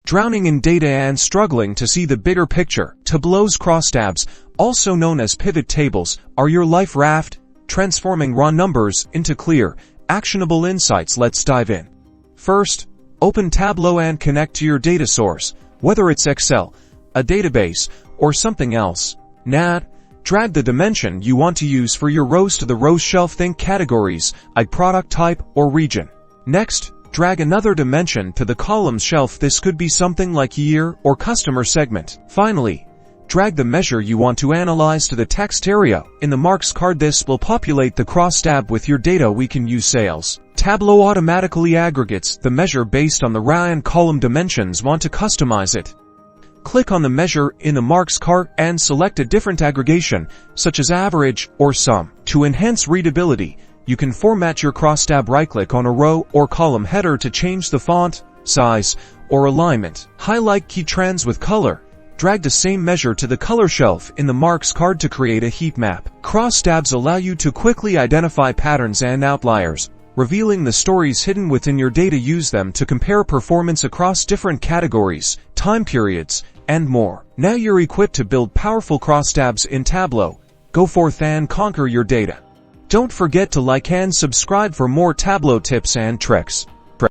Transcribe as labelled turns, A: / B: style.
A: Drowning in data and struggling to see the bigger picture? Tableau's crosstabs, also known as pivot tables, are your life raft, transforming raw numbers into clear, actionable insights. Let's dive in. First, open Tableau and connect to your data source, whether it's Excel, a database, or something else. Now, drag the dimension you want to use for your rows to the rows shelf. Think categories, like product type or region. Next, drag another dimension to the columns shelf. This could be something like year or customer segment. Finally, drag the measure you want to analyze to the text area in the marks card. This will populate the crosstab with your data. We can use sales. Tableau automatically aggregates the measure based on the row and column dimensions. Want to customize it? Click on the measure in the marks card and select a different aggregation, such as average or sum. To enhance readability, you can format your crosstab. Right-click on a row or column header to change the font, size, or alignment. Highlight key trends with color. Drag the same measure to the color shelf in the marks card to create a heat map. Crosstabs allow you to quickly identify patterns and outliers, revealing the stories hidden within your data. Use them to compare performance across different categories, time periods, and more. Now you're equipped to build powerful crosstabs in Tableau. Go forth and conquer your data. Don't forget to like and subscribe for more Tableau tips and tricks.